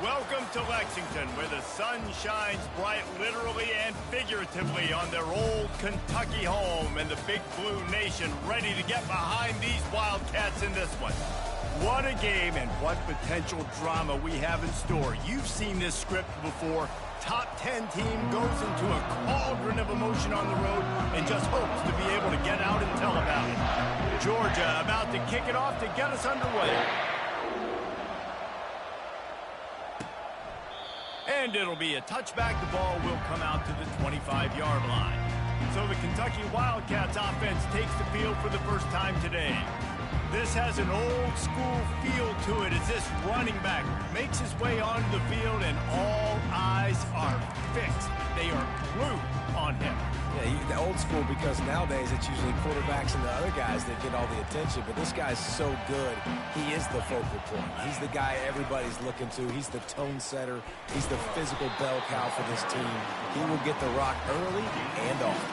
Welcome to Lexington, where the sun shines bright literally and figuratively on their old Kentucky home, and the Big Blue Nation ready to get behind these Wildcats in this one. What a game and what potential drama we have in store. You've seen this script before. Top 10 team goes into a cauldron of emotion on the road and just hopes to be able to get out and tell about it. Georgia about to kick it off to get us underway. And it'll be a touchback. The ball will come out to the 25-yard line. So the Kentucky Wildcats offense takes the field for the first time today. This has an old-school feel to it as this running back makes his way onto the field and all eyes are fixed. They are glued on him. Yeah, the old school because nowadays it's usually quarterbacks and the other guys that get all the attention, but this guy's so good. He is the focal point. He's the guy everybody's looking to. He's the tone setter. He's the physical bell cow for this team. He will get the rock early and often.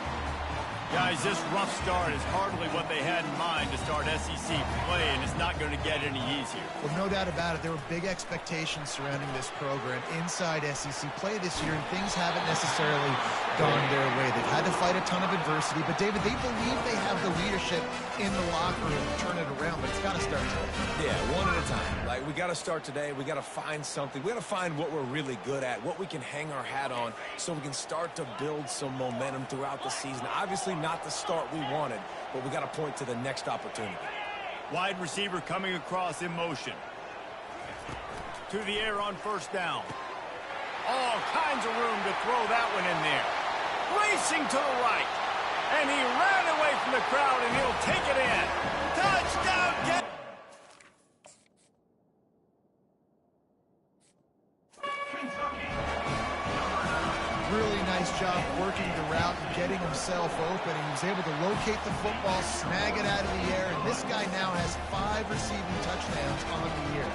Guys, this rough start is hardly what they had in mind to start SEC play, and it's not going to get any easier. Well, no doubt about it. There were big expectations surrounding this program inside SEC play this year, and things haven't necessarily gone their way. They've had to fight a ton of adversity, but, David, they believe they have the leadership in the locker room to turn it around, but it's got to start today. Yeah, one at a time. Like, we got to start today. We got to find something. We got to find what we're really good at, what we can hang our hat on, so we can start to build some momentum throughout the season. Obviously, not the start we wanted, but we got to point to the next opportunity. Wide receiver coming across in motion. To the air on first down. All kinds of room to throw that one in there. Racing to the right. And he ran away from the crowd, and he'll take it in. Touchdown! Really nice job working the route and getting himself open. He was able to locate the football, snag it out of the air, and this guy now has 5 receiving touchdowns on the year.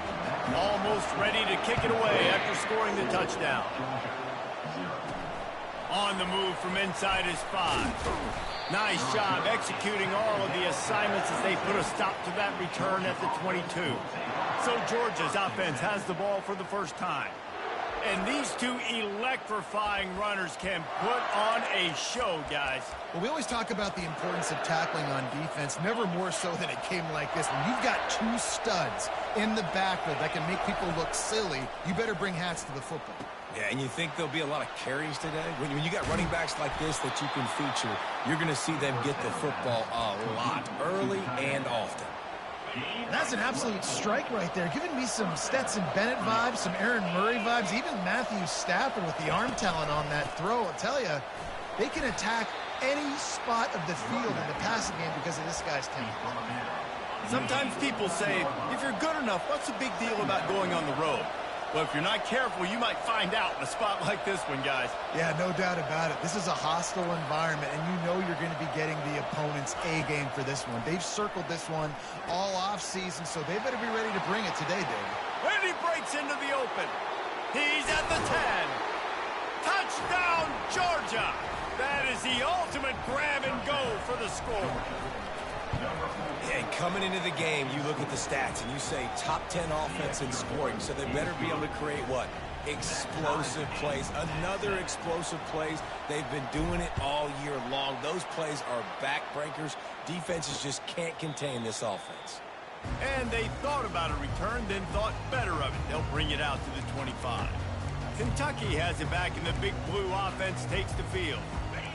Almost ready to kick it away after scoring the touchdown. On the move from inside his 5. Nice job executing all of the assignments as they put a stop to that return at the 22. So Georgia's offense has the ball for the first time. And these two electrifying runners can put on a show, guys. Well, we always talk about the importance of tackling on defense, never more so than it came like this. When you've got 2 studs in the backfield that can make people look silly, you better bring hats to the football. Yeah, and you think there'll be a lot of carries today? When you got running backs like this that you can feature, you're going to see them get the football a lot, early and often. That's an absolute strike right there, giving me some Stetson Bennett vibes, some Aaron Murray vibes, even Matthew Stafford with the arm talent on that throw. I'll tell you, they can attack any spot of the field in the passing game because of this guy's talent. Sometimes people say, if you're good enough, what's the big deal about going on the road? Well, if you're not careful, you might find out in a spot like this one, guys. Yeah, no doubt about it. This is a hostile environment, and you know you're going to be getting the opponent's A-game for this one. They've circled this one all off-season, so they better be ready to bring it today, David. And he breaks into the open. He's at the 10. Touchdown, Georgia! That is the ultimate grab and go for the score. And coming into the game, you look at the stats and you say top 10 offense in scoring, so they better be able to create what? Explosive plays. Another explosive plays. They've been doing it all year long. Those plays are backbreakers. Defenses just can't contain this offense. And they thought about a return, then thought better of it. They'll bring it out to the 25. Kentucky has it back, and the Big Blue offense takes the field.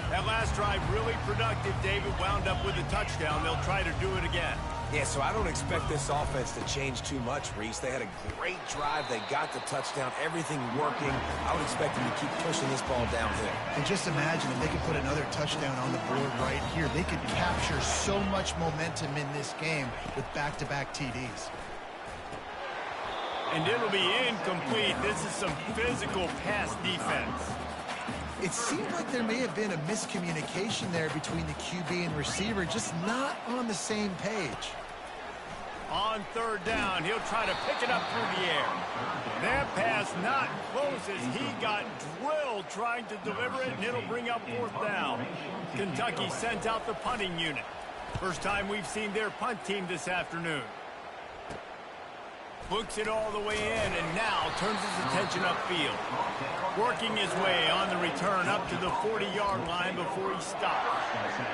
That last drive really productive. David wound up with a touchdown. They'll try to do it again. Yeah, so I don't expect this offense to change too much, Reese. They had a great drive. They got the touchdown. Everything working. I would expect them to keep pushing this ball downhill. And just imagine if they could put another touchdown on the board right here. They could capture so much momentum in this game with back-to-back TDs. And it'll be incomplete. This is some physical pass defense. It seemed like there may have been a miscommunication there between the QB and receiver, just not on the same page. On third down, he'll try to pick it up through the air. That pass not close as he got drilled trying to deliver it, and it'll bring up fourth down. Kentucky sends out the punting unit. First time we've seen their punt team this afternoon. Books it all the way in and now turns his attention upfield. Working his way on the return up to the 40-yard line before he stops.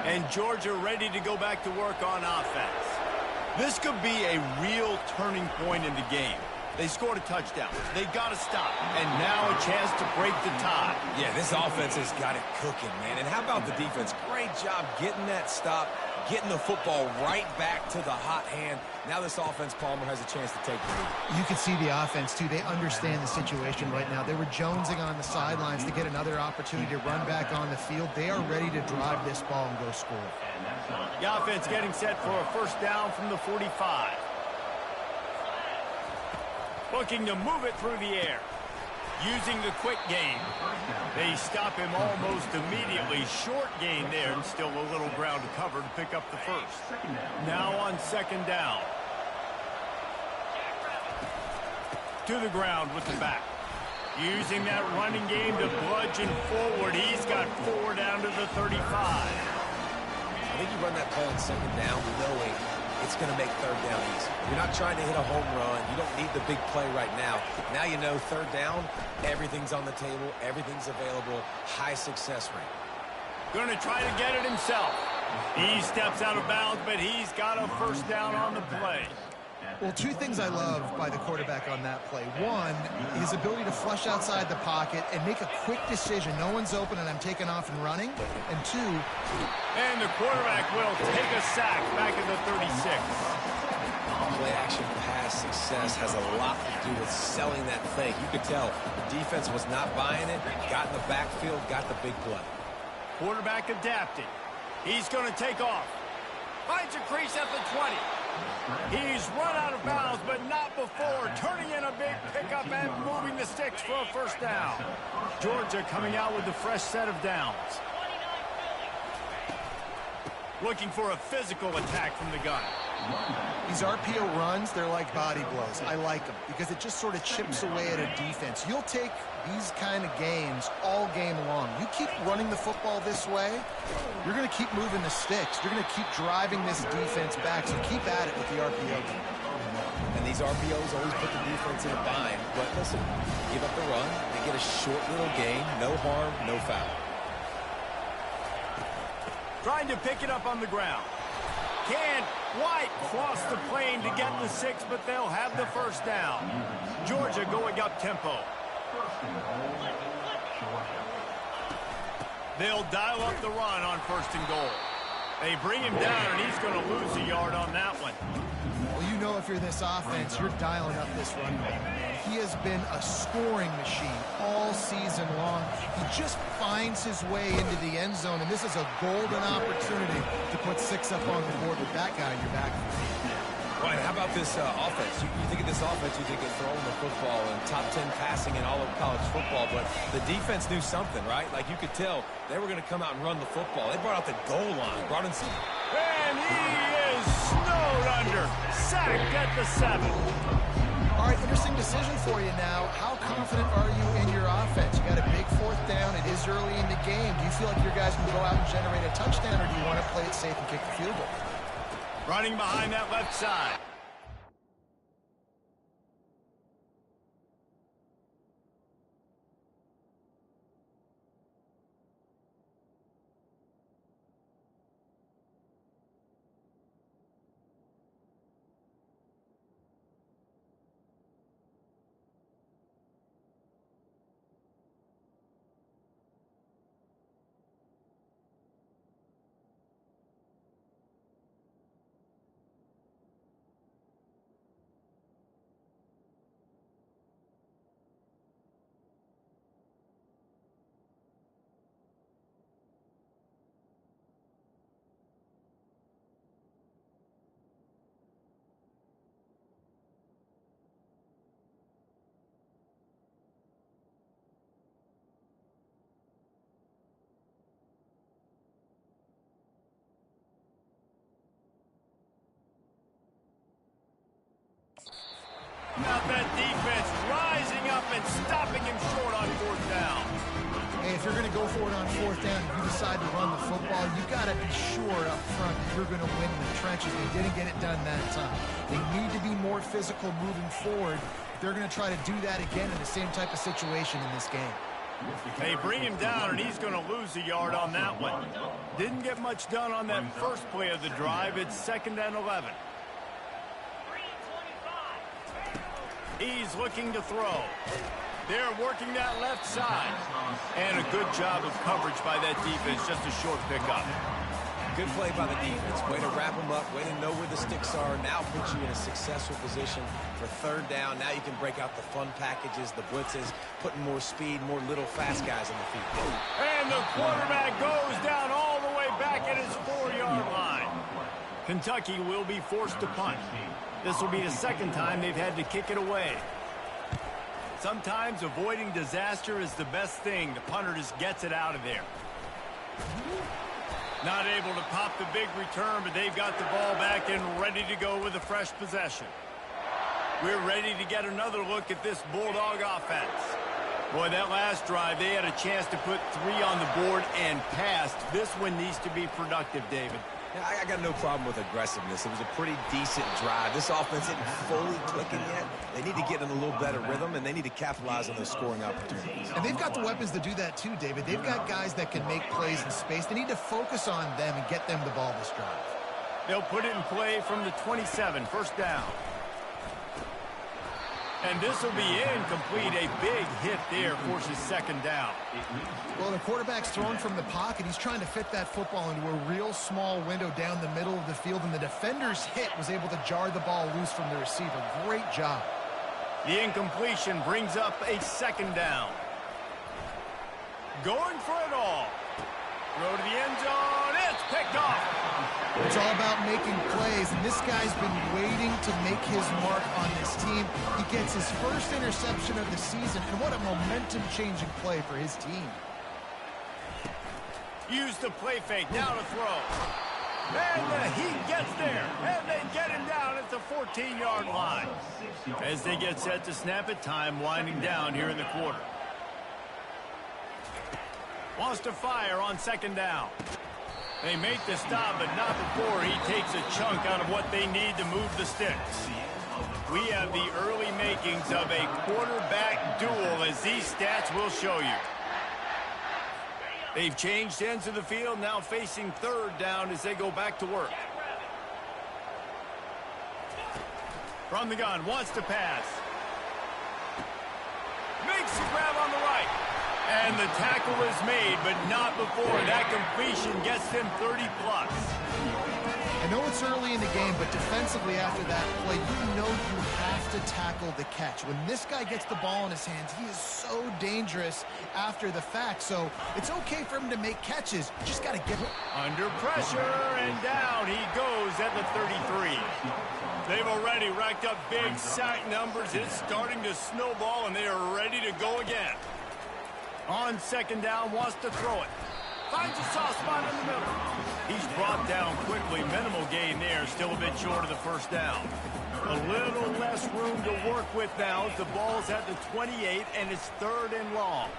And Georgia ready to go back to work on offense. This could be a real turning point in the game. They scored a touchdown. They got to stop. And now a chance to break the tie. Yeah, this offense has got it cooking, man. And how about the defense? Great job getting that stop, getting the football right back to the hot hand. Now this offense, Palmer, has a chance to take the lead. You can see the offense, too. They understand the situation right now. They were jonesing on the sidelines to get another opportunity to run back on the field. They are ready to drive this ball and go score. The offense getting set for a first down from the 45. Looking to move it through the air. Using the quick game. They stop him almost immediately. Short gain there and still a little ground to cover to pick up the first. Now on second down. To the ground with the back. Using that running game to bludgeon forward. He's got 4 down to the 35. I think you run that play on second down knowing it's going to make third down easy. You're not trying to hit a home run. You don't need the big play right now. Now you know third down, everything's on the table, everything's available, high success rate. Going to try to get it himself. He steps out of bounds, but he's got a first down on the play. Well, 2 things I love by the quarterback on that play. 1, his ability to flush outside the pocket and make a quick decision. No one's open and I'm taking off and running. And 2. And the quarterback will take a sack back at the 36. Play action pass success has a lot to do with selling that fake. You could tell the defense was not buying it, got in the backfield, got the big play. Quarterback adapting. He's going to take off. Finds a crease at the 20. He's run out of bounds, but not before. Turning in a big pickup and moving the sticks for a first down. Georgia coming out with a fresh set of downs. Looking for a physical attack from the gun. These RPO runs, they're like body blows. I like them because it just sort of chips away at a defense. You'll take these kind of games all game long. You keep running the football this way, you're going to keep moving the sticks. You're going to keep driving this defense back, so keep at it with the RPO. And these RPOs always put the defense in a bind. But listen, give up the run, they get a short little gain, no harm, no foul. Trying to pick it up on the ground. Can't quite cross the plane to get the 6, but they'll have the first down. Georgia going up tempo. They'll dial up the run on first and goal. They bring him down, and he's going to lose a yard on that one. Well, you know if you're this offense, you're dialing up this run game, man. He has been a scoring machine all season long. He just finds his way into the end zone, and this is a golden opportunity to put 6 up on the board with that guy in your back. Right, how about this offense? You think of this offense, you think of throwing the football and top 10 passing in all of college football, but the defense knew something, right? Like you could tell they were going to come out and run the football. They brought out the goal line, brought in some... And he is snowed under. Sacked at the 7. All right, interesting decision for you now. How confident are you in your offense? You got a big 4th down. It is early in the game. Do you feel like your guys can go out and generate a touchdown, or do you want to play it safe and kick the field goal? Running behind that left side. About that defense rising up and stopping him short on 4th down. Hey, if you're going to go for it on fourth down, if you decide to run the football, you've got to be sure up front that you're going to win in the trenches. They didn't get it done that time. They need to be more physical moving forward. They're going to try to do that again in the same type of situation in this game. They bring him down, and he's going to lose a yard on that one. Didn't get much done on that first play of the drive. It's 2nd and 11. He's looking to throw. They're working that left side. And a good job of coverage by that defense. Just a short pickup. Good play by the defense. Way to wrap them up. Way to know where the sticks are. Now puts you in a successful position for 3rd down. Now you can break out the fun packages, the blitzes, putting more speed, more little fast guys on the field. And the quarterback goes down all the way back at his 4-yard line. Kentucky will be forced to punt. This will be the 2nd time they've had to kick it away. Sometimes avoiding disaster is the best thing. The punter just gets it out of there. Not able to pop the big return, but they've got the ball back and ready to go with a fresh possession. We're ready to get another look at this Bulldog offense. Boy, that last drive, they had a chance to put 3 on the board and passed. This one needs to be productive, David. Yeah, I got no problem with aggressiveness. It was a pretty decent drive. This offense isn't fully clicking yet. They need to get in a little better rhythm, and they need to capitalize on those scoring opportunities. And they've got the weapons to do that too, David. They've got guys that can make plays in space. They need to focus on them and get them the ball this drive. They'll put it in play from the 27, 1st down. And this will be incomplete. A big hit there forces 2nd down. Well, the quarterback's thrown from the pocket. He's trying to fit that football into a real small window down the middle of the field, and the defender's hit was able to jar the ball loose from the receiver. Great job. The incompletion brings up a 2nd down. Going for it all. Throw to the end zone. It's picked off. It's all about making plays, and this guy's been waiting to make his mark on this team. He gets his first interception of the season, and what a momentum-changing play for his team. Use the play fake. Now to throw. And he gets there, and they get him down at the 14-yard line. As they get set to snap it, time winding down here in the quarter. Wants to fire on 2nd down. They make the stop, but not before he takes a chunk out of what they need to move the sticks. We have the early makings of a quarterback duel, as these stats will show you. They've changed ends of the field, now facing 3rd down as they go back to work. From the gun, wants to pass. Makes the grab on the right. And the tackle is made, but not before. That completion gets them 30-plus. I know it's early in the game, but defensively after that play, you know you have to tackle the catch. When this guy gets the ball in his hands, he is so dangerous after the fact. So it's okay for him to make catches. You just got to get him. Under pressure, and down he goes at the 33. They've already racked up big sack numbers. It's starting to snowball, and they are ready to go again. On 2nd down, wants to throw it. Finds a soft spot in the middle. He's brought down quickly. Minimal gain there. Still a bit short of the 1st down. A little less room to work with now as the ball's at the 28, and it's 3rd and long.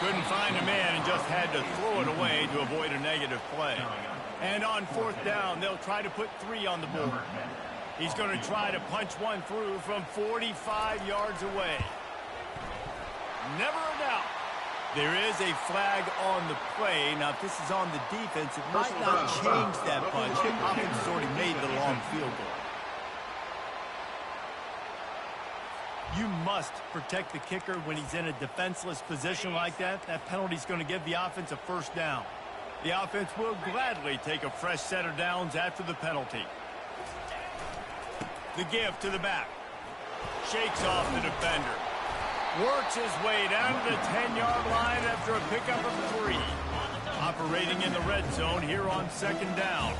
Couldn't find a man and just had to throw it away to avoid a negative play. And on 4th down, they'll try to put 3 on the board. He's going to try to punch one through from 45 yards away. Never a doubt. There is a flag on the play. Now, if this is on the defense, it might not change that punch. The offense has already made the long field goal. You must protect the kicker when he's in a defenseless position like that. That penalty is going to give the offense a 1st down. The offense will gladly take a fresh set of downs after the penalty. The give to the back. Shakes off the defender. Works his way down to the 10-yard line after a pickup of 3. Operating in the red zone here on 2nd down.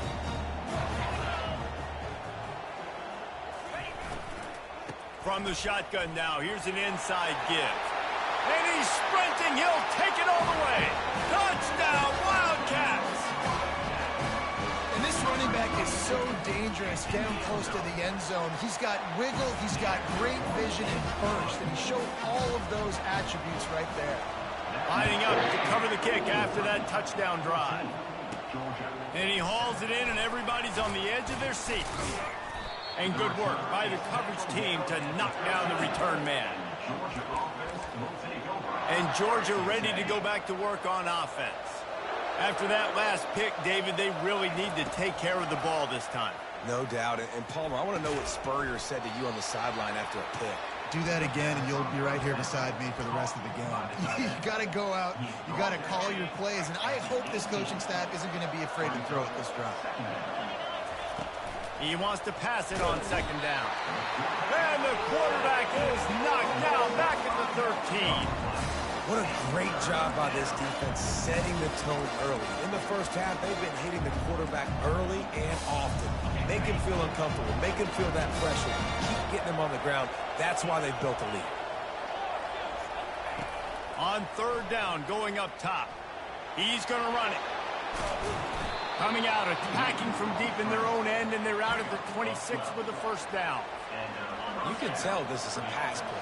From the shotgun now, here's an inside give. And he's sprinting. He'll take it all the way. Touchdown, Wildcats! And this running back is so dangerous down close to the end zone. He's got wiggle, he's got great vision and burst, and he showed all of those those attributes right there. Lining up to cover the kick after that touchdown drive. And he hauls it in, and everybody's on the edge of their seat. And good work by the coverage team to knock down the return man. And Georgia ready to go back to work on offense. After that last pick, David, they really need to take care of the ball this time. No doubt. And Palmer, I want to know what Spurrier said to you on the sideline after a pick. Do that again, and you'll be right here beside me for the rest of the game. You got to go out. You got to call your plays, and I hope this coaching staff isn't going to be afraid to throw it this drive. He wants to pass it on second down. And the quarterback is knocked down back at the 13. What a great job by this defense setting the tone early. In the first half, they've been hitting the quarterback early and often. Make him feel uncomfortable. Make him feel that pressure. Keep getting him on the ground. That's why they've built a lead. On third down, going up top. He's going to run it. Coming out, attacking from deep in their own end, and they're out at the 26 with the first down. You can tell this is a pass play.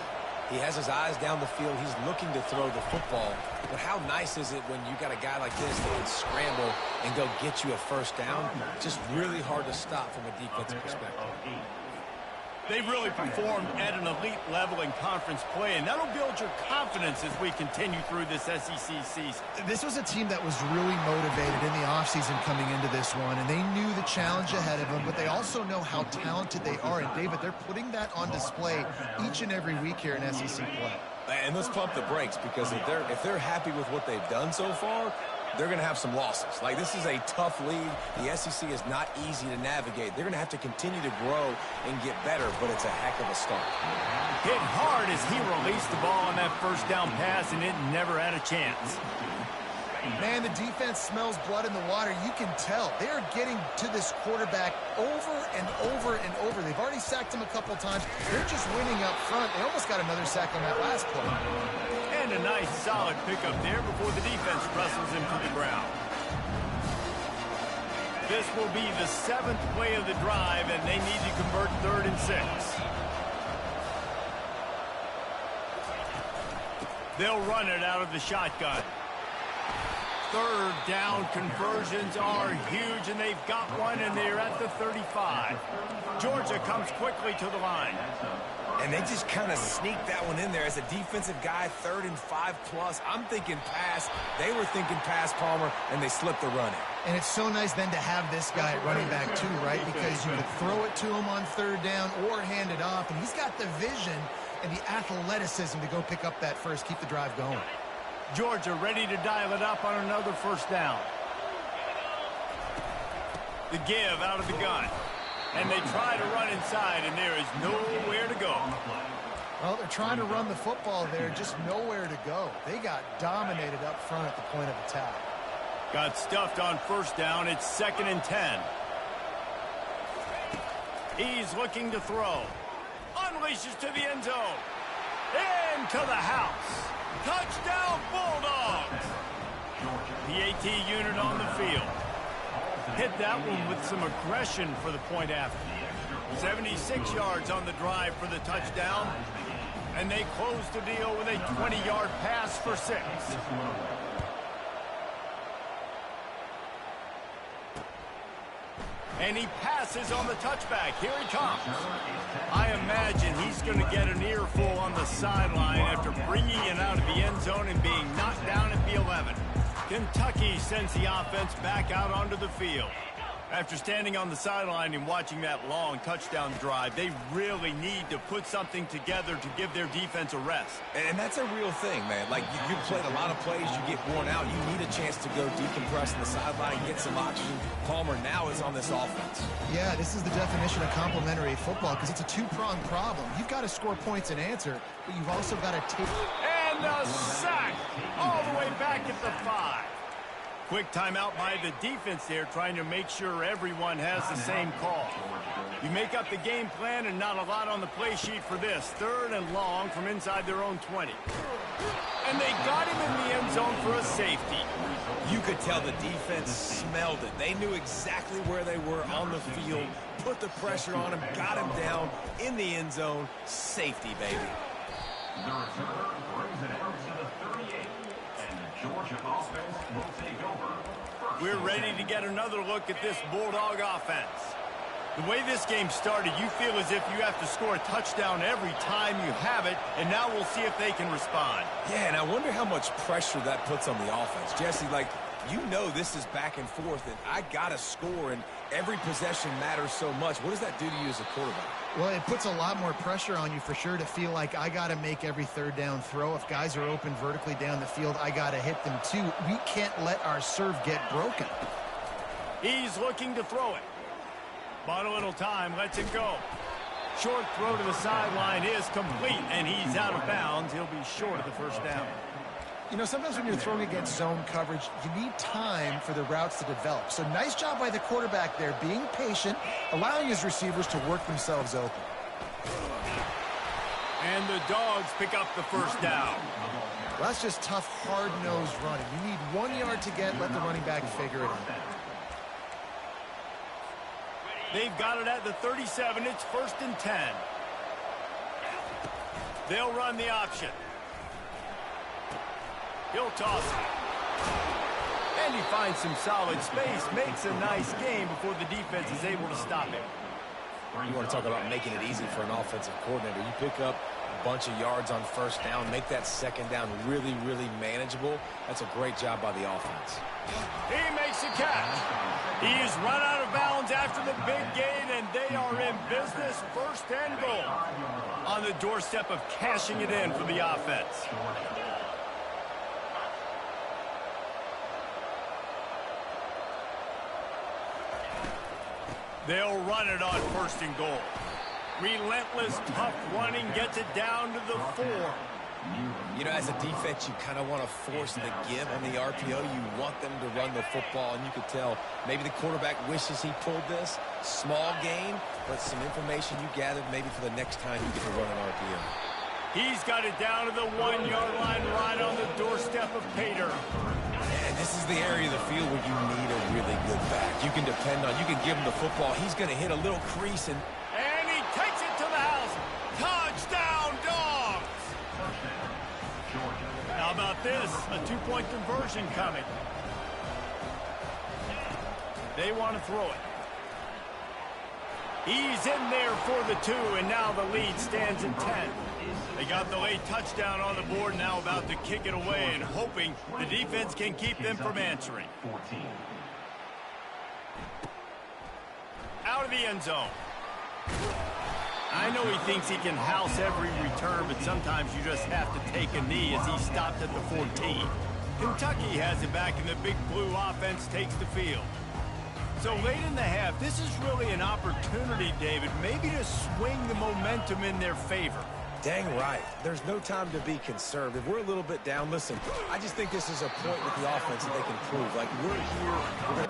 He has his eyes down the field. He's looking to throw the football. But how nice is it when you got a guy like this that can scramble and go get you a first down? Just really hard to stop from a defensive perspective. They've really performed at an elite level in conference play, and that'll build your confidence as we continue through this SEC season. This was a team that was really motivated in the offseason coming into this one, and they knew the challenge ahead of them, but they also know how talented they are. And, David, they're putting that on display each and every week here in SEC play. And let's pump the brakes, because if they're happy with what they've done so far, they're going to have some losses. Like, this is a tough league. The SEC is not easy to navigate. They're going to have to continue to grow and get better, but it's a heck of a start. Hit hard as he released the ball on that first down pass, and it never had a chance. Man, the defense smells blood in the water. You can tell. They are getting to this quarterback over and over and over. They've already sacked him a couple times. They're just winning up front. They almost got another sack on that last play. And a nice, solid pickup there before the defense wrestles him to the ground. This will be the 7th play of the drive, and they need to convert 3rd and 6. They'll run it out of the shotgun. Third down conversions are huge, and they've got one, and they're at the 35. Georgia comes quickly to the line. And they just kind of sneaked that one in there as a defensive guy, 3rd and 5+. I'm thinking pass. They were thinking pass, Palmer, and they slipped the run in. And it's so nice then to have this guy at running back too, right? Because you could throw it to him on 3rd down or hand it off, and he's got the vision and the athleticism to go pick up that first, keep the drive going. Georgia ready to dial it up on another first down. The give out of the gun. And they try to run inside, and there is nowhere to go. Well, they're trying to run the football there, just nowhere to go. They got dominated up front at the point of attack. Got stuffed on first down. It's 2nd and 10. He's looking to throw. Unleashes to the end zone. Into the house. Touchdown, Bulldogs! The AT unit on the field. Hit that one with some aggression for the point after. 76 yards on the drive for the touchdown. And they close the deal with a 20-yard pass for 6. And he passes on the touchback. Here he comes. I imagine he's going to get an earful on the sideline after bringing it out of the end zone and being knocked down at the 11. Kentucky sends the offense back out onto the field. After standing on the sideline and watching that long touchdown drive, they really need to put something together to give their defense a rest. And that's a real thing, man. Like, you've played a lot of plays, you get worn out, you need a chance to go decompress on the sideline, get some oxygen. Palmer now is on this offense. Yeah, this is the definition of complementary football, because it's a two-pronged problem. You've got to score points and answer, but you've also got to take... And a sack all the way back at the 5. Quick timeout by the defense there, trying to make sure everyone has the same call. You make up the game plan and not a lot on the play sheet for this. 3rd and long from inside their own 20. And they got him in the end zone for a safety. You could tell the defense smelled it. They knew exactly where they were on the field, put the pressure on him, got him down in the end zone. Safety, baby. We're ready to get another look at this Bulldog offense. The way this game started, you feel as if you have to score a touchdown every time you have it, and now we'll see if they can respond. Yeah, and I wonder how much pressure that puts on the offense. Jesse, like, you know this is back and forth, and I got to score, and every possession matters so much. What does that do to you as a quarterback? Well, it puts a lot more pressure on you for sure to feel like I got to make every third down throw. If guys are open vertically down the field, I got to hit them too. We can't let our serve get broken. He's looking to throw it. Bought a little time, lets it go. Short throw to the sideline is complete, and he's out of bounds. He'll be short of the first down. You know, sometimes when you're throwing against zone coverage, you need time for the routes to develop. So nice job by the quarterback there, being patient, allowing his receivers to work themselves open. And the Dogs pick up the first down. Well, that's just tough, hard-nosed running. You need 1 yard to get, let the running back figure it out. They've got it at the 37. It's 1st and 10. They'll run the option. He'll toss it. And he finds some solid space, makes a nice game before the defense is able to stop him. You want to talk about making it easy for an offensive coordinator. You pick up a bunch of yards on first down, make that second down really, really manageable. That's a great job by the offense. He makes a catch. He is run out of bounds after the big gain, and they are in business. 1st and goal. On the doorstep of cashing it in for the offense. They'll run it on 1st and goal. Relentless, tough running gets it down to the 4. You know, as a defense, you kind of want to force the give on the RPO. You want them to run the football, and you could tell maybe the quarterback wishes he pulled this. Small gain, but some information you gathered maybe for the next time you get to run an RPO. He's got it down to the 1 yard line right on the doorstep of Pater. And this is the area of the field where you need a really good back. You can depend on, you can give him the football. He's going to hit a little crease. And he takes it to the house. Touchdown, Dogs! How about this? A 2-point conversion coming. They want to throw it. He's in there for the 2, and now the lead stands at 10. They got the late touchdown on the board, now about to kick it away and hoping the defense can keep them from answering. Out of the end zone. I know he thinks he can house every return, but sometimes you just have to take a knee as he stopped at the 14. Kentucky has it back, and the Big Blue offense takes the field. So late in the half, this is really an opportunity, David, maybe to swing the momentum in their favor. Dang right. There's no time to be conservative. We're a little bit down. Listen, I just think this is a point with the offense that they can prove. Like, we're here.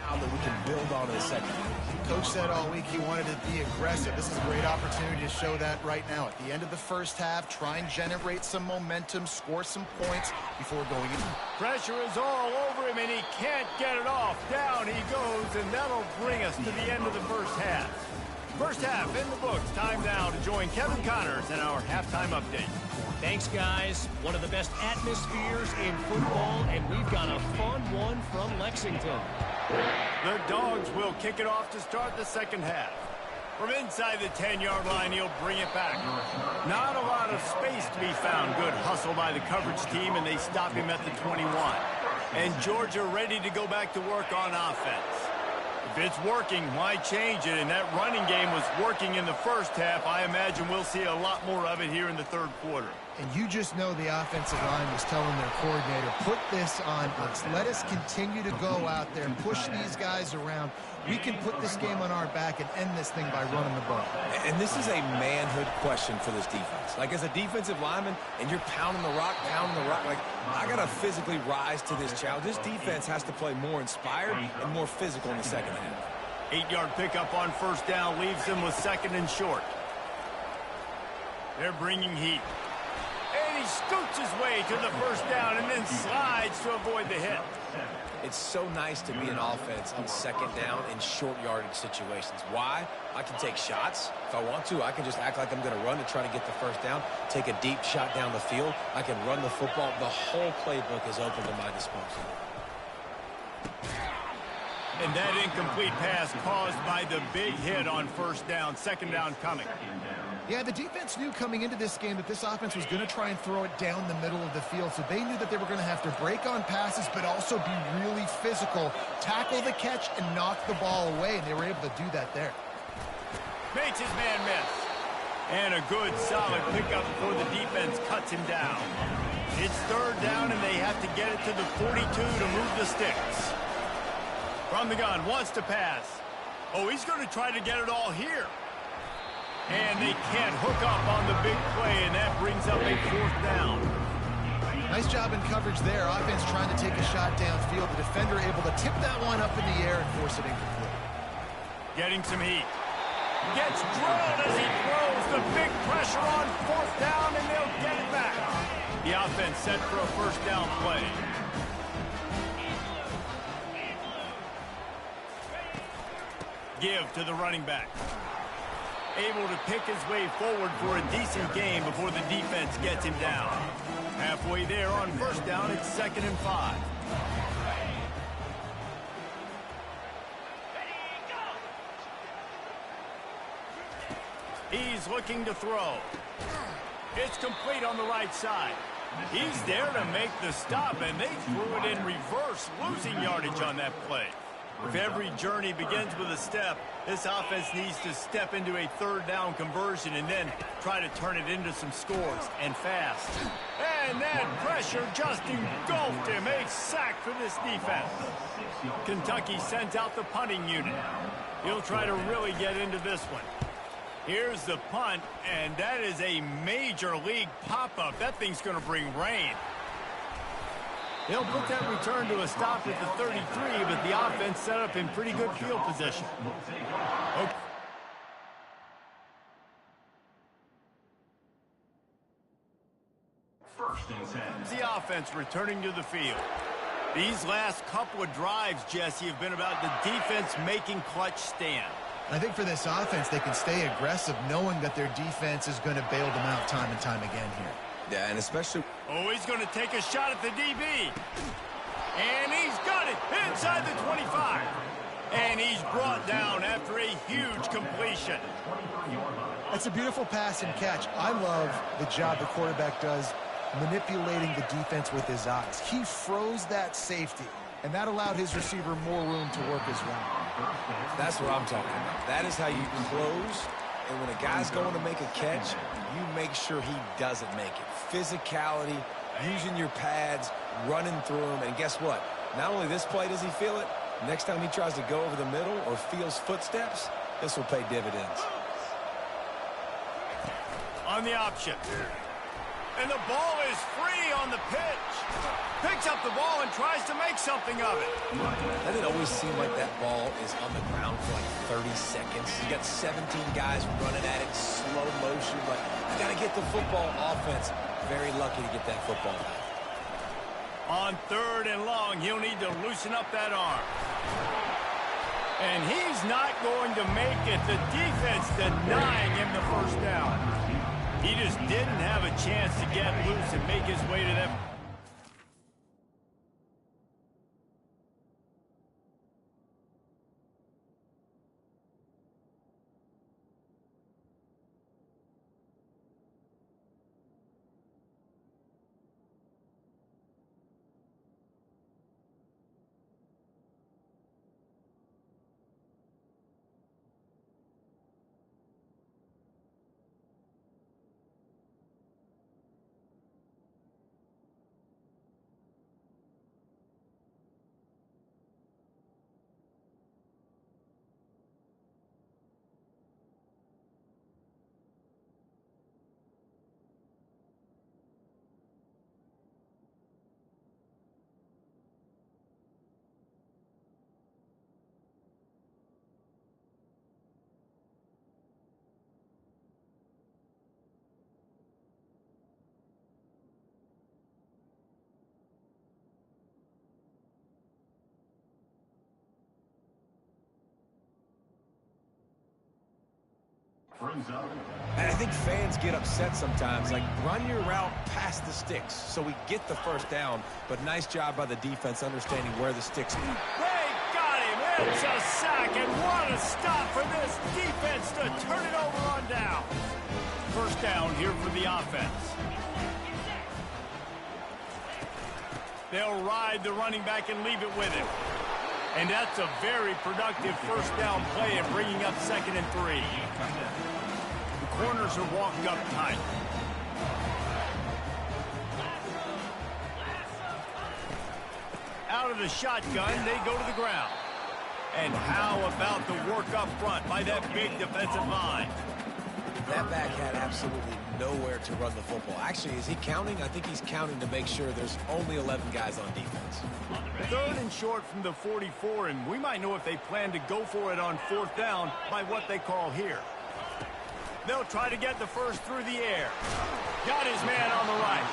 Now that we can build on in the second half. Coach said all week he wanted to be aggressive. This is a great opportunity to show that right now. At the end of the first half, try and generate some momentum, score some points before going in. Pressure is all over him, and he can't get it off. Down he goes, and that'll bring us to the end of the first half. First half in the books. Time now to join Kevin Connors in our halftime update. Thanks, guys. One of the best atmospheres in football, and we've got a fun one from Lexington. The Dogs will kick it off to start the second half. From inside the 10-yard line, he'll bring it back. Not a lot of space to be found. Good hustle by the coverage team, and they stop him at the 21. And Georgia ready to go back to work on offense. If it's working, why change it? And that running game was working in the first half. I imagine we'll see a lot more of it here in the third quarter. And you just know the offensive line was telling their coordinator, put this on us. Let us continue to go out there and push these guys around. We can put this game on our back and end this thing by running the ball. And this is a manhood question for this defense. Like, as a defensive lineman, and you're pounding the rock, like, I got to physically rise to this challenge. This defense has to play more inspired and more physical in the second half. 8-yard pickup on first down leaves them with 2nd and short. They're bringing heat. And he scoots his way to the first down and then slides to avoid the hit. It's so nice to be an offense on second down in short yardage situations. Why? I can take shots. If I want to, I can just act like I'm going to run to try to get the first down, take a deep shot down the field. I can run the football. The whole playbook is open to my disposal. And that incomplete pass caused by the big hit on first down. Second down coming. Yeah, the defense knew coming into this game that this offense was going to try and throw it down the middle of the field, so they knew that they were going to have to break on passes but also be really physical, tackle the catch, and knock the ball away, and they were able to do that there. Makes his man miss. And a good, solid pickup before the defense cuts him down. It's third down, and they have to get it to the 42 to move the sticks. From the gun, wants to pass. Oh, he's going to try to get it all here. And they can't hook up on the big play, and that brings up a fourth down. Nice job in coverage there. Offense trying to take a shot downfield. The defender able to tip that one up in the air and force it incomplete. Getting some heat. Gets drilled as he throws the big pressure on fourth down, and they'll get it back. The offense set for a first down play. Give to the running back. Able to pick his way forward for a decent game before the defense gets him down. Halfway there on first down, it's 2nd and 5. He's looking to throw. It's complete on the right side. He's there to make the stop, and they threw it in reverse, losing yardage on that play. If every journey begins with a step, this offense needs to step into a third down conversion and then try to turn it into some scores, and fast. And that pressure just engulfed him. A sack for this defense. Kentucky sends out the punting unit. He'll try to really get into this one. Here's the punt, and that is a major league pop-up. That thing's going to bring rain. They'll put that return to a stop at the 33, but the offense set up in pretty good field position. Okay. The offense returning to the field. These last couple of drives, Jesse, have been about the defense making clutch stand. I think for this offense, they can stay aggressive knowing that their defense is going to bail them out time and time again here. Yeah, and especially... Oh, he's going to take a shot at the DB. And he's got it inside the 25. And he's brought down after a huge completion. That's a beautiful pass and catch. I love the job the quarterback does manipulating the defense with his eyes. He froze that safety, and that allowed his receiver more room to work his route. That's what I'm talking about. That is how you close. And when a guy's going to make a catch, you make sure he doesn't make it. Physicality, using your pads, running through him. And guess what? Not only this play does he feel it, next time he tries to go over the middle or feels footsteps, this will pay dividends. On the option. And the ball is free on the pitch. Picks up the ball and tries to make something of it. Doesn't it always seem like that ball is on the ground for like 30 seconds? You got 17 guys running at it, slow motion, but you got to get the football. Offense, very lucky to get that football back. On 3rd and long, he'll need to loosen up that arm. And he's not going to make it. The defense denying him the first down. He just didn't have a chance to get loose and make his way to that. And I think fans get upset sometimes. Like, run your route past the sticks so we get the first down. But nice job by the defense understanding where the sticks are. They got him. It's a sack, and what a stop for this defense to turn it over on down. First down here for the offense. They'll ride the running back and leave it with him. And that's a very productive first down play and bringing up 2nd and 3. The corners are walked up tight. Out of the shotgun, they go to the ground. And how about the work up front by that big defensive line? That back had absolutely nowhere to run the football. Actually, is he counting? I think he's counting to make sure there's only 11 guys on defense. 3rd and short from the 44, and we might know if they plan to go for it on 4th down by what they call here. They'll try to get the first through the air. Got his man on the right.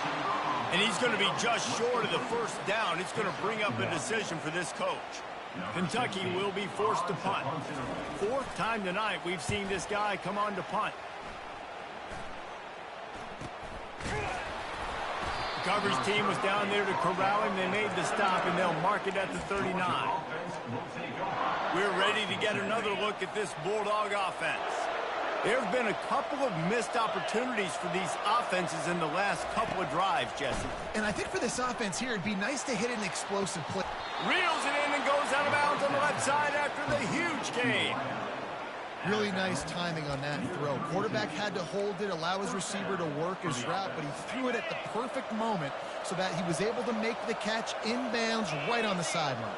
And he's going to be just short of the first down. It's going to bring up a decision for this coach. Kentucky will be forced to punt. 4th time tonight we've seen this guy come on to punt. The coverage team was down there to corral him. They made the stop, and they'll mark it at the 39. We're ready to get another look at this Bulldog offense. There have been a couple of missed opportunities for these offenses in the last couple of drives, Jesse. And I think for this offense here, it'd be nice to hit an explosive play. Reels it in and goes out of bounds on the left side after the huge gain. Really nice timing on that throw. Quarterback had to hold it, allow his receiver to work his route, but he threw it at the perfect moment so that he was able to make the catch inbounds right on the sideline.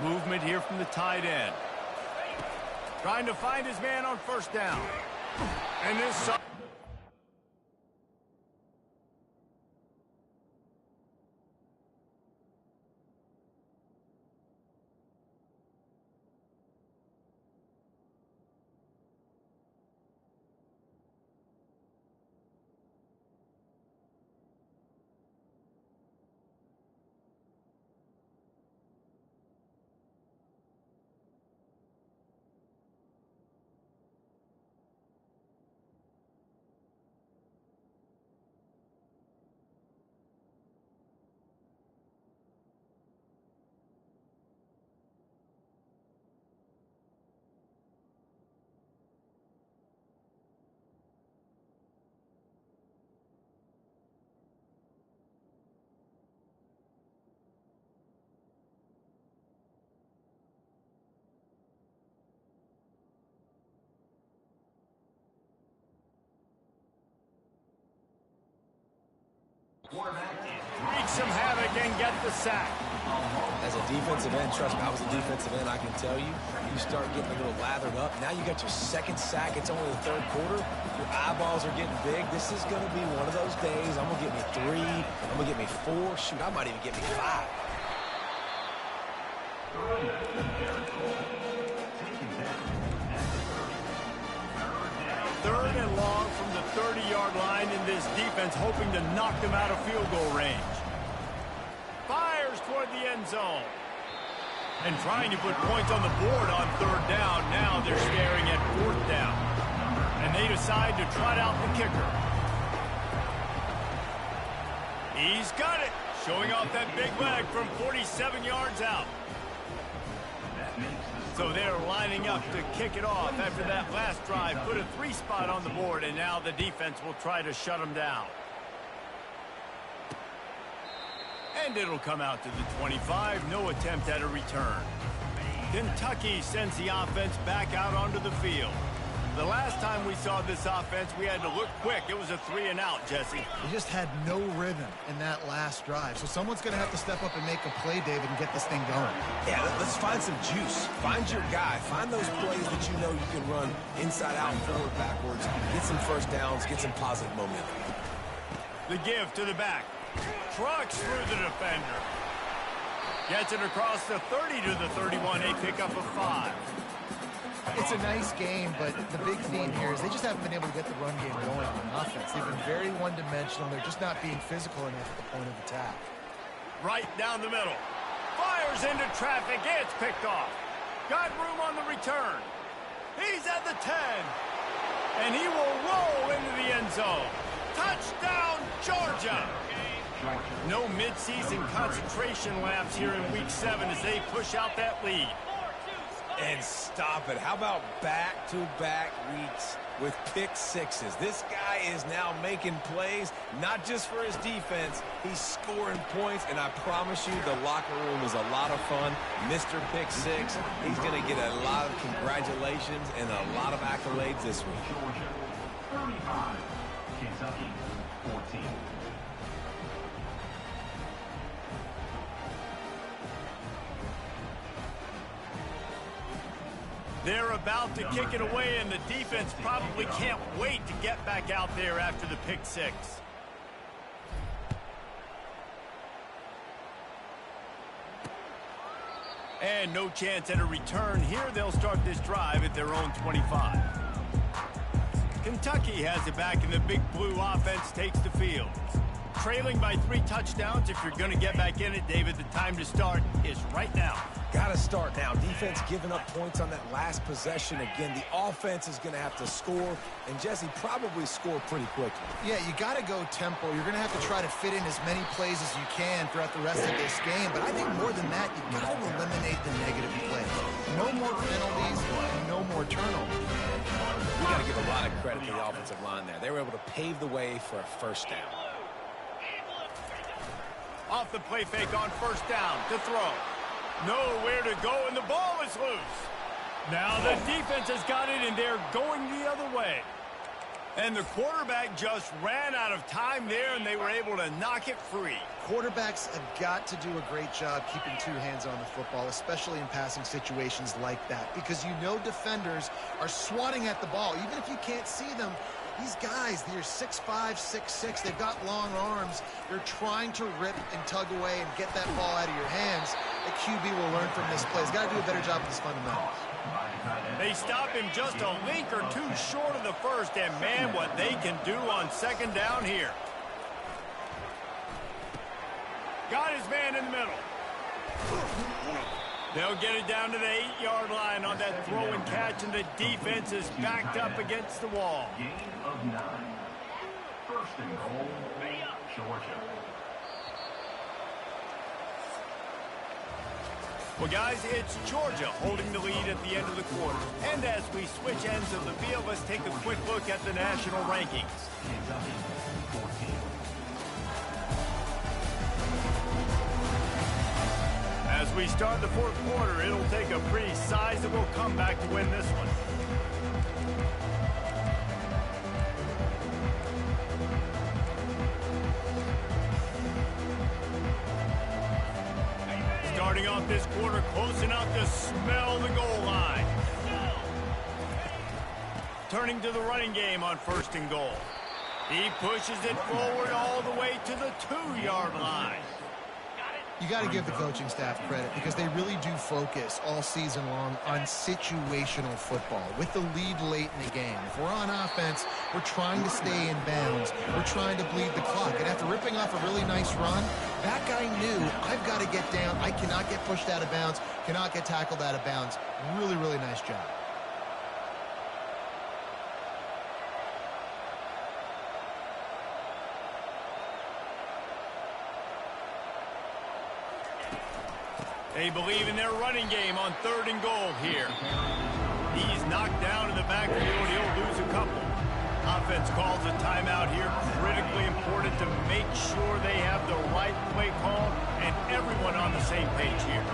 Movement here from the tight end. Trying to find his man on first down. And this... wreak some havoc and get the sack. As a defensive end, trust me, I was a defensive end, I can tell you, you start getting a little lathered up. Now you got your 2nd sack. It's only the 3rd quarter. Your eyeballs are getting big. This is going to be one of those days. I'm going to get me 3. I'm going to get me 4. Shoot, I might even get me 5. Third and long from the 30-yard line, in this defense hoping to knock them out of field goal range. Fires toward the end zone. And trying to put points on the board on 3rd down. Now they're staring at 4th down. And they decide to trot out the kicker. He's got it. Showing off that big leg from 47 yards out. So they're lining up to kick it off after that last drive. Put a 3 spot on the board, and now the defense will try to shut them down. And it'll come out to the 25. No attempt at a return. Kentucky sends the offense back out onto the field. The last time we saw this offense, we had to look quick. It was a 3-and-out, Jesse. He just had no rhythm in that last drive. So someone's going to have to step up and make a play, David, and get this thing going. Yeah, let's find some juice. Find your guy. Find those plays that you know you can run inside out, forward, backwards. Get some first downs. Get some positive momentum. The give to the back. Trucks through the defender. Gets it across the 30 to the 31. They pick up a 5. It's a nice game, but the big theme here is they just haven't been able to get the run game going on offense. They've been very one-dimensional. They're just not being physical enough at the point of attack. Right down the middle. Fires into traffic. It's picked off. Got room on the return. He's at the 10. And he will roll into the end zone. Touchdown, Georgia! No midseason concentration laps here in Week 7 as they push out that lead. And stop it. How about back-to-back weeks with pick sixes? This guy is now making plays, not just for his defense. He's scoring points, and I promise you the locker room is a lot of fun. Mr. Pick Six, he's going to get a lot of congratulations and a lot of accolades this week. Georgia 35, Kentucky 14. They're about to kick it away, and the defense probably can't wait to get back out there after the pick six. And no chance at a return here. They'll start this drive at their own 25. Kentucky has it back, and the Big Blue offense takes the field. Trailing by 3 touchdowns. If you're going to get back in it, David, the time to start is right now. Got to start now. Defense giving up points on that last possession. Again, the offense is going to have to score, and Jesse probably score pretty quickly. Yeah, you got to go tempo. You're going to have to try to fit in as many plays as you can throughout the rest of this game. But I think more than that, you got to eliminate the negative plays. No more penalties, no more turnovers. We got to give a lot of credit to the offensive line there. They were able to pave the way for a first down. Off the play fake on first down to throw. Nowhere to go, and the ball is loose. Now the defense has got it, and they're going the other way. And the quarterback just ran out of time there, and they were able to knock it free. Quarterbacks have got to do a great job keeping 2 hands on the football, especially in passing situations like that, because you know defenders are swatting at the ball. Even if you can't see them, these guys, they're 6'5", 6'6", they've got long arms. They're trying to rip and tug away and get that ball out of your hands. The QB will learn from this play. He's got to do a better job with his fundamentals. They stop him just a link or 2 short of the first, and man, what they can do on second down here. Got his man in the middle. They'll get it down to the 8-yard line on that throw and catch, and the defense is backed up against the wall. Gain of 9. First and goal, Georgia. Well, guys, it's Georgia holding the lead at the end of the quarter. And as we switch ends of the field, let's take a quick look at the national rankings. Kentucky 14. As we start the fourth quarter, it'll take a pretty sizable comeback to win this one. Starting off this quarter, close enough to smell the goal line. Turning to the running game on first and goal. He pushes it forward all the way to the 2-yard line. You got to give the coaching staff credit because they really do focus all season long on situational football with the lead late in the game. If we're on offense, we're trying to stay in bounds. We're trying to bleed the clock. And after ripping off a really nice run, that guy knew, I've got to get down. I cannot get pushed out of bounds, cannot get tackled out of bounds. Really, really nice job. They believe in their running game on third and goal here. He's knocked down in the backfield. He'll lose a couple. Offense calls a timeout here. Critically important to make sure they have the right play call and everyone on the same page here.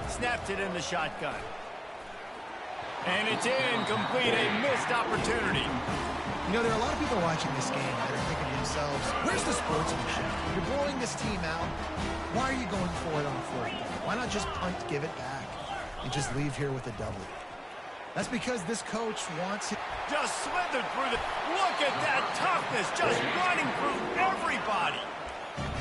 Snapped it in the shotgun. And it's incomplete, a missed opportunity. You know, there are a lot of people watching this game that are thinking to themselves, where's the sportsmanship? You're blowing this team out. Why are you going for it on fourth down? Why not just punt, give it back, and just leave here with a W? That's because this coach wants it. Just slithered through the... Look at that toughness, just running through everybody.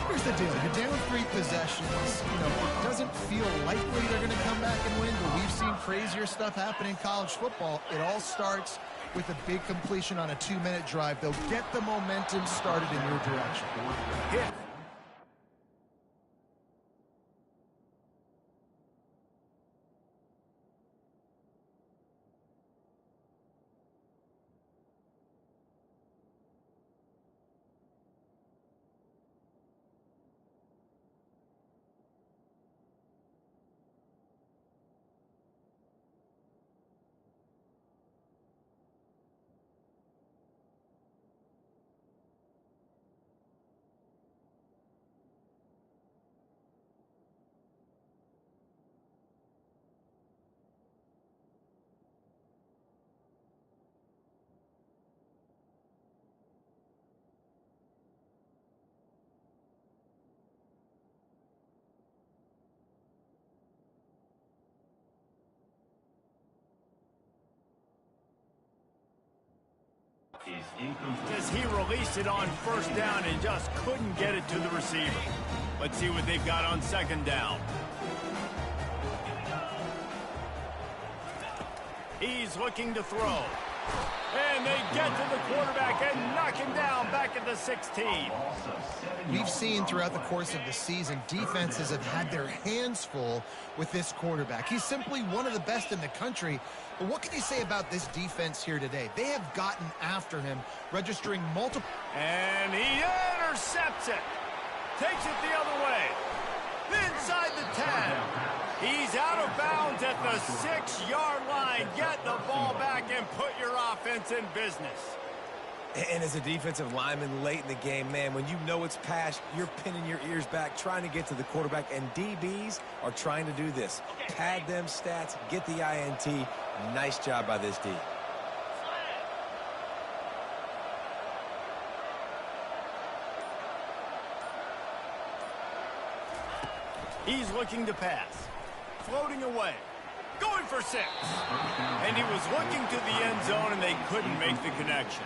Here's the deal. You're down 3 possessions. You know, it doesn't feel likely they're going to come back and win, but we've seen crazier stuff happen in college football. It all starts with a big completion on a 2-minute drive. They'll get the momentum started in your direction. Hit. As he released it on first down and just couldn't get it to the receiver. Let's see what they've got on second down. He's looking to throw. And they get to the quarterback and knock him down back at the 16. We've seen throughout the course of the season, defenses have had their hands full with this quarterback. He's simply one of the best in the country. But what can you say about this defense here today? They have gotten after him, registering multiple... And he intercepts it. Takes it the other way. Inside the 10. He's out of bounds at the 6-yard line. Get the ball back and put your offense in business. And as a defensive lineman late in the game, man, when you know it's passed, you're pinning your ears back, trying to get to the quarterback, and DBs are trying to do this. Pad them stats, get the INT. Nice job by this D. He's looking to pass. Floating away. Going for 6. And he was looking to the end zone, and they couldn't make the connection.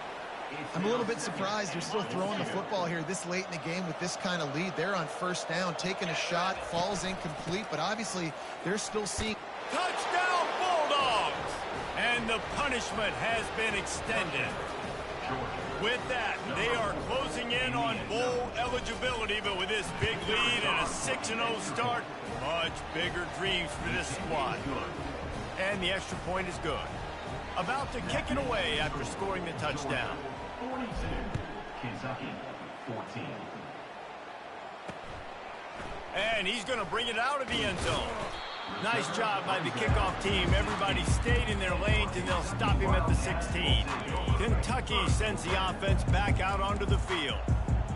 I'm a little bit surprised they're still throwing the football here this late in the game with this kind of lead. They're on first down, taking a shot, falls incomplete, but obviously they're still seeing... Touchdown, Bulldogs! And the punishment has been extended. With that, they are closing in on bowl eligibility, but with this big lead and a 6-0 start, much bigger dreams for this squad. And the extra point is good. About to kick it away after scoring the touchdown. 42, Kentucky, 14. And he's going to bring it out of the end zone. Nice job by the kickoff team. Everybody stayed in their lanes, and they'll stop him at the 16. Kentucky sends the offense back out onto the field.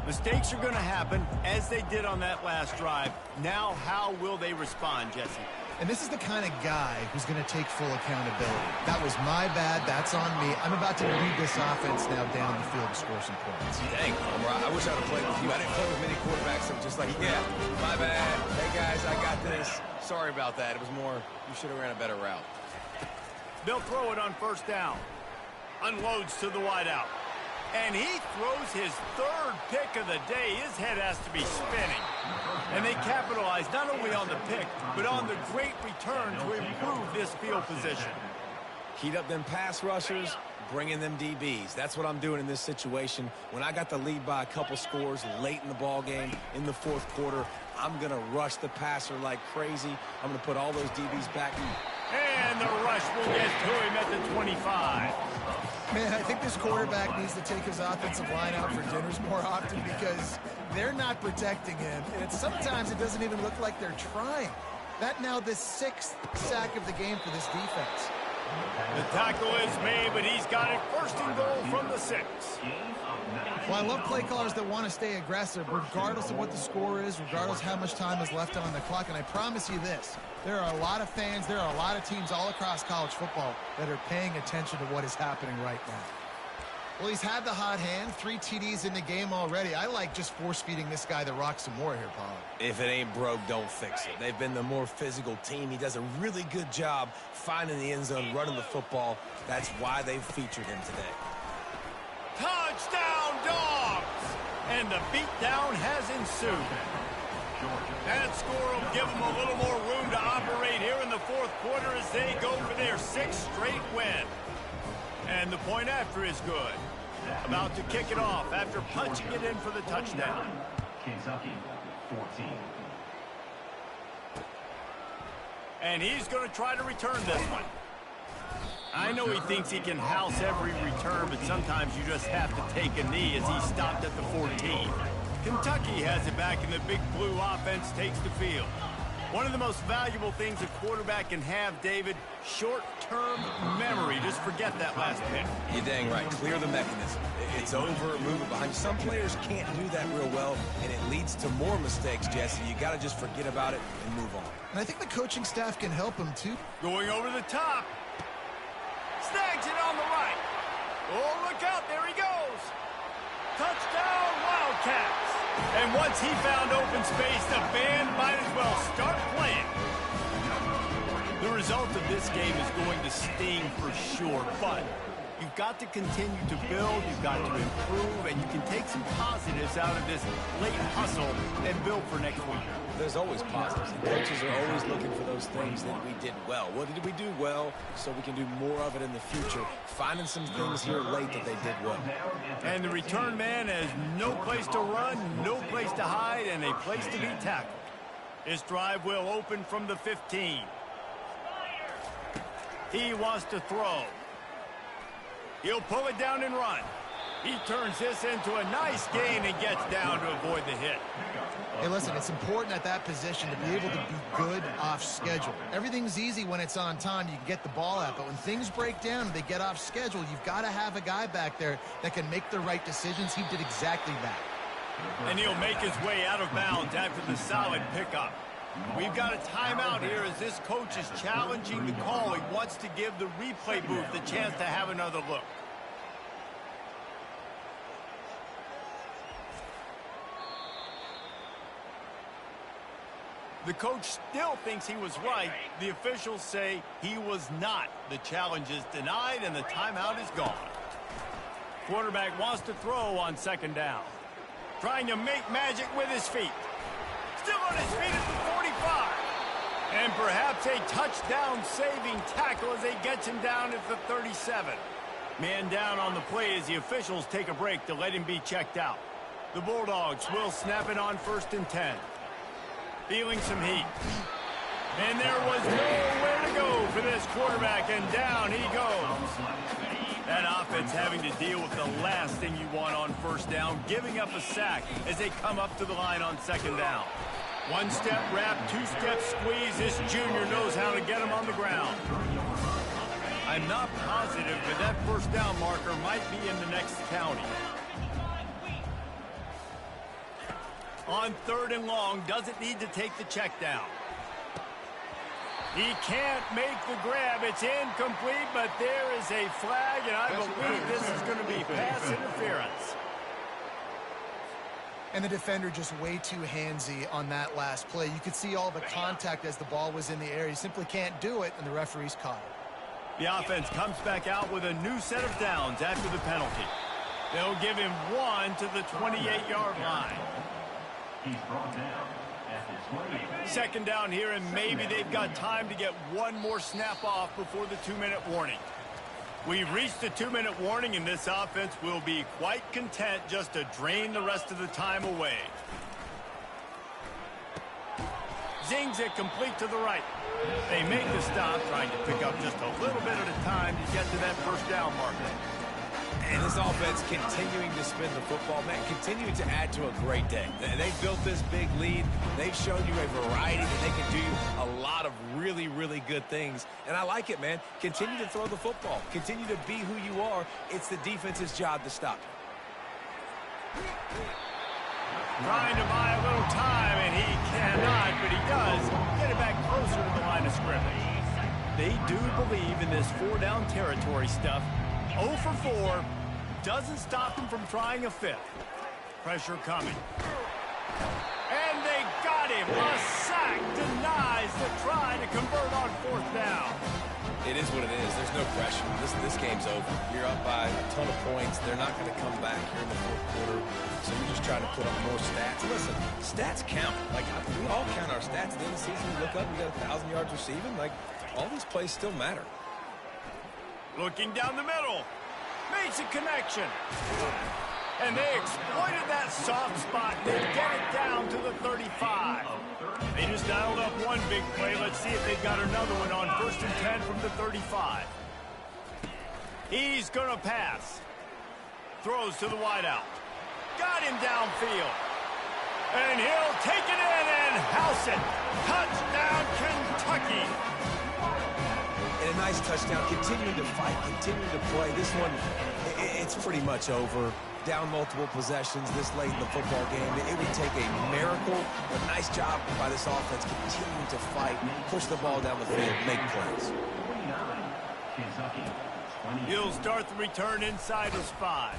Mistakes are going to happen, as they did on that last drive. Now, how will they respond, Jesse? And this is the kind of guy who's going to take full accountability. That was my bad. That's on me. I'm about to lead this offense now down the field to score some points. Dang, I wish I would have played with you. I didn't play with many quarterbacks that were just like, yeah, my bad. Hey, guys, I got this. Sorry about that. It was more, you should have ran a better route. They'll throw it on first down. Unloads to the wideout. And he throws his 3rd pick of the day. His head has to be spinning. And they capitalize not only on the pick, but on the great return to improve this field position. Heat up them pass rushers, bring in them DBs. That's what I'm doing in this situation. When I got the lead by a couple scores late in the ball game, in the 4th quarter, I'm going to rush the passer like crazy. I'm going to put all those DBs back. And the rush will get to him at the 25. Man, I think this quarterback needs to take his offensive line out for dinners more often because they're not protecting him. And sometimes it doesn't even look like they're trying. That now the 6th sack of the game for this defense. The tackle is made, but he's got it 1st and goal from the 6. Well, I love play callers that want to stay aggressive, regardless of what the score is, regardless how much time is left on the clock. And I promise you this, there are a lot of fans, there are a lot of teams all across college football that are paying attention to what is happening right now. Well, he's had the hot hand, 3 TDs in the game already. I like just force-feeding this guy the rock some more here, Paul. If it ain't broke, don't fix it. They've been the more physical team. He does a really good job finding the end zone, running the football. That's why they've featured him today. Touchdown, Dogs! And the beatdown has ensued. That score will give them a little more room to operate here in the 4th quarter as they go for their 6th straight win. And the point after is good. About to kick it off after punching it in for the touchdown. Kentucky, 14. And he's going to try to return this one. I know he thinks he can house every return, but sometimes you just have to take a knee as he stopped at the 14. Kentucky has it back, and the Big Blue offense takes the field. One of the most valuable things a quarterback can have, David, short-term memory. Just forget that last pick. You're dang right. Clear the mechanism. It's over, move it behind. Some players can't do that real well, and it leads to more mistakes, Jesse. You got to just forget about it and move on. And I think the coaching staff can help him, too. Going over the top. Snags it on the right. Oh, look out. There he goes. Touchdown, Wildcats. And once he found open space, the band might as well start playing. The result of this game is going to sting for sure, but You've got to continue to build, you've got to improve, and you can take some positives out of this late hustle and build for next week. There's always positives, and coaches are always looking for those things that we did well. What did we do well so we can do more of it in the future? Finding some things here late that they did well. And the return man has no place to run, no place to hide, and a place to be tackled. This drive will open from the 15. He wants to throw. He'll pull it down and run. He turns this into a nice gain and gets down to avoid the hit. Hey, listen, it's important at that position to be able to be good off schedule. Everything's easy when it's on time. You can get the ball out, but when things break down and they get off schedule, you've got to have a guy back there that can make the right decisions. He did exactly that. And he'll make his way out of bounds after the solid pickup. We've got a timeout here as this coach is challenging the call. He wants to give the replay booth the chance to have another look. The coach still thinks he was right. The officials say he was not. The challenge is denied and the timeout is gone. Quarterback wants to throw on second down. Trying to make magic with his feet. Still on his feet at the 45. And perhaps a touchdown-saving tackle as they get him down at the 37. Man down on the play as the officials take a break to let him be checked out. The Bulldogs will snap it on 1st and 10. Feeling some heat. And there was nowhere to go for this quarterback, and down he goes. That offense having to deal with the last thing you want on 1st down, giving up a sack as they come up to the line on 2nd down. 1-step wrap, 2-step squeeze. This junior knows how to get him on the ground. I'm not positive, but that 1st down marker might be in the next county. On 3rd and long, doesn't need to take the check down. He can't make the grab. It's incomplete, but there is a flag, and I believe this is going to be pass interference. And the defender just way too handsy on that last play. You could see all the contact as the ball was in the air. He simply can't do it, and the referee's caught it. The offense comes back out with a new set of downs after the penalty. They'll give him 1 to the 28-yard line. He's brought down at his 2nd down here, and maybe they've got time to get one more snap off before the 2-minute warning. We've reached the 2-minute warning, and this offense will be quite content just to drain the rest of the time away. Zings it complete to the right. They make the stop, trying to pick up just a little bit at a time to get to that 1st down marker. And this offense continuing to spin the football, man, continuing to add to a great day. They've built this big lead. They've shown you a variety that they can do a lot of really, really good things. And I like it, man. Continue to throw the football. Continue to be who you are. It's the defense's job to stop you. Trying to buy a little time, and he cannot, but he does get it back closer to the line of scrimmage. They do believe in this 4-down territory stuff. 0 for 4 doesn't stop him from trying a 5th. Pressure coming. And they got him. A sack denies the try to convert on 4th down. It is what it is. There's no pressure. This game's over. You're up by a ton of points. They're not going to come back here in the 4th quarter. So you're just trying to put up more stats. Listen, stats count. Like, we all count our stats. At the end of the season, we look up, we got 1,000 yards receiving. Like, all these plays still matter. Looking down the middle. Makes a connection. And they exploited that soft spot. They get it down to the 35. They just dialed up one big play. Let's see if they've got another one on 1st and 10 from the 35. He's going to pass. Throws to the wideout. Got him downfield. And he'll take it in and house it. Touchdown, Kentucky. And a nice touchdown, continuing to fight, continuing to play. This one, it's pretty much over. Down multiple possessions this late in the football game. It would take a miracle. A nice job by this offense, continuing to fight, push the ball down the field, make plays. He'll start the return inside his 5.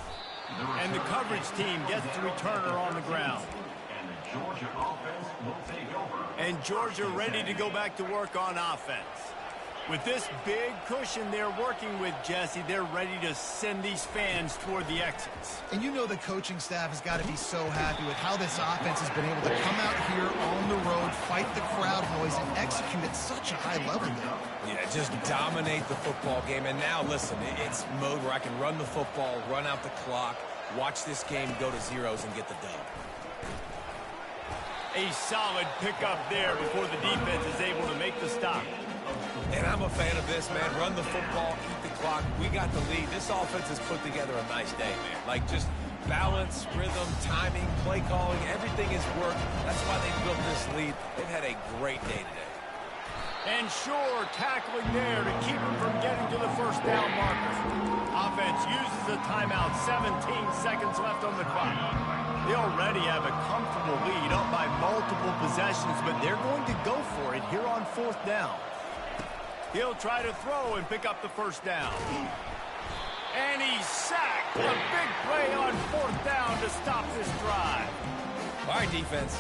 And the coverage team gets the returner on the ground. And the Georgia offense will take over. And Georgia ready to go back to work on offense. With this big cushion they're working with, Jesse, they're ready to send these fans toward the exits. And you know the coaching staff has got to be so happy with how this offense has been able to come out here on the road, fight the crowd noise, and execute at such a high level now. Yeah, just dominate the football game. And now, listen, it's mode where I can run the football, run out the clock, watch this game go to zeros and get the dub. A solid pickup there before the defense is able to make the stop. And I'm a fan of this, man. Run the football, keep the clock. We got the lead. This offense has put together a nice day, man. Like, just balance, rhythm, timing, play calling, everything has worked. That's why they built this lead. They've had a great day today. And sure, tackling there to keep him from getting to the first down marker. Offense uses a timeout, 17 seconds left on the clock. They already have a comfortable lead, up by multiple possessions, but they're going to go for it here on fourth down. He'll try to throw and pick up the first down. And he's sacked. A big play on fourth down to stop this drive. All right, defense.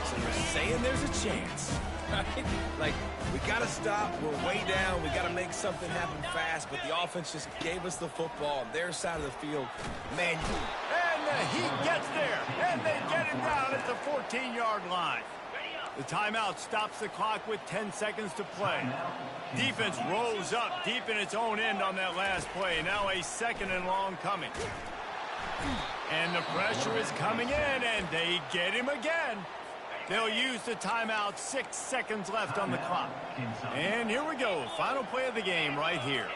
So we're saying there's a chance, right? Like, we got to stop. We're way down. We got to make something happen fast, but the offense just gave us the football on their side of the field. Man, he gets there, and they get him down at the 14-yard line. The timeout stops the clock with 10 seconds to play. Defense rolls up deep in its own end on that last play. Now a second and long coming. And the pressure is coming in, and they get him again. They'll use the timeout, 6 seconds left on the clock. And here we go, final play of the game right here.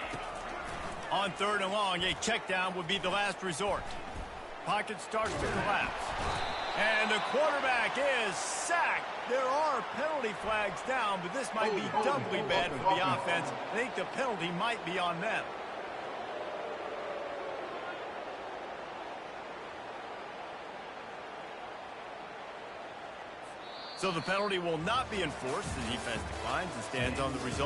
On third and long, a check down would be the last resort. Pocket starts to collapse. And the quarterback is sacked. There are penalty flags down, but this might be doubly bad for the offense. I think the penalty might be on them. So the penalty will not be enforced. The defense declines and stands on the result.